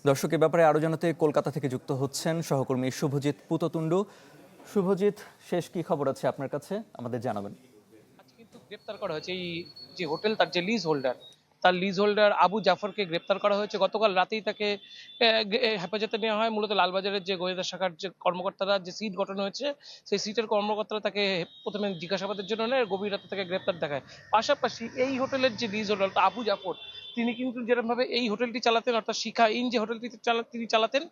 দর্শক, এ ব্যাপারে আরো জানাতে কলকাতা থেকে যুক্ত হচ্ছেন সহকর্মী শুভজিৎ পুততুন্ডু। শুভজিৎ, শেষ কি খবর আছে আপনার কাছে, আমাদের জানাবেন। আজ কিন্তু গ্রেপ্তার করা হয়েছে এই যে হোটেল, তার যে লিজ হোল্ডার আবু জাফরকে গ্রেপ্তার করা হয়েছে। গতকাল রাতেই তাকে হেফাজতে নেওয়া হয়। মূলত লালবাজারের যে গোয়েন্দা শাখার যে কর্মকর্তারা, যে সিট গঠন হয়েছে, সেই সিটের কর্মকর্তারা তাকে প্রথমে জিজ্ঞাসাবাদের জন্য নেয়, গভীর রাতে তাকে গ্রেপ্তার দেখায়। পাশাপাশি এই হোটেলের যে লিজ হোল্ডার আবু জাফর, তিনি কিন্তু যেরকমভাবে এই হোটেলটি চালাতেন, অর্থাৎ শিখা ইন যে হোটেলটি তিনি চালাতেন,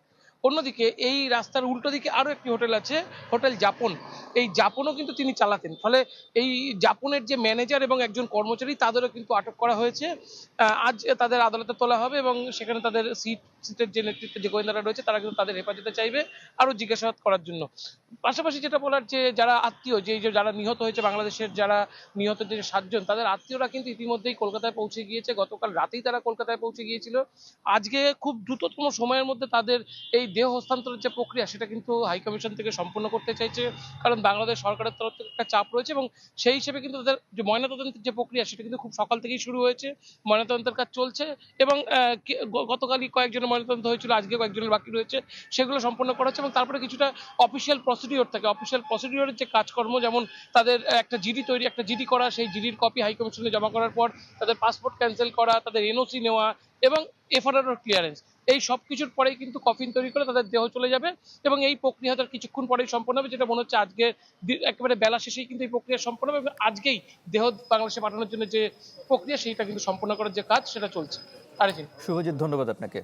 অন্যদিকে এই রাস্তার উল্টো দিকে আরো একটি হোটেল আছে, হোটেল যাপন। এই যাপনও কিন্তু তিনি চালাতেন। ফলে এই যাপনের যে ম্যানেজার এবং একজন কর্মচারী, তাদেরও কিন্তু আটক করা হয়েছে। আজ তাদের আদালতে তোলা হবে এবং সেখানে তাদের সিটের যে নেতৃত্বে যে গোয়েন্দারা রয়েছে, তারা কিন্তু তাদের হেফাজতে চাইবে আরো জিজ্ঞাসাবাদ করার জন্য। পাশাপাশি যেটা বলার, যে যারা আত্মীয়, যে যারা নিহত হয়েছে, বাংলাদেশের যারা নিহত যে 7 জন, তাদের আত্মীয়রা কিন্তু ইতিমধ্যেই কলকাতায় পৌঁছে গিয়েছে। গতকাল রাতেই তারা কলকাতায় পৌঁছে গিয়েছিল। আজকে খুব দ্রুততম সময়ের মধ্যে তাদের এই দেহ হস্তান্তরের যে প্রক্রিয়া, সেটা কিন্তু হাইকমিশন থেকে সম্পন্ন করতে চাইছে। কারণ বাংলাদেশ সরকারের তরফ থেকে একটা চাপ রয়েছে এবং সেই হিসেবে কিন্তু তাদের যে ময়নাতদন্তের যে প্রক্রিয়া, সেটা কিন্তু খুব সকাল থেকেই শুরু হয়েছে। ময়নাতদন্তের কাজ চলছে এবং গতকালই কয়েকজনের ময়নাতদন্ত হয়েছিল, আজকে কয়েকজনের বাকি রয়েছে, সেগুলো সম্পন্ন করা হচ্ছে। এবং তারপরে কিছুটা অফিসিয়াল প্রসিডিওর থাকে, অফিসিয়াল প্রসিডিওরের যে কাজকর্ম, যেমন তাদের একটা জিডি তৈরি, একটা জিডি করা, সেই জিডির কপি হাইকমিশনে জমা করার পর তাদের পাসপোর্ট ক্যান্সেল করা, তাদের এনওসি নেওয়া এবং এফআরআর ক্লিয়ারেন্স, এই সব কিছুর পরেই কিন্তু কফিন তৈরি করে তাদের দেহ চলে যাবে। এবং এই প্রক্রিয়া তার কিছুক্ষণ পরেই সম্পন্ন হবে, যেটা মনে হচ্ছে আজকে একেবারে বেলা শেষেই কিন্তু এই প্রক্রিয়া সম্পন্ন হবে এবং আজকেই দেহ বাংলাদেশে পাঠানোর জন্য যে প্রক্রিয়া, সেইটা কিন্তু সম্পন্ন করার যে কাজ, সেটা চলছে। আরেফিন। শুভজিৎ, ধন্যবাদ আপনাকে।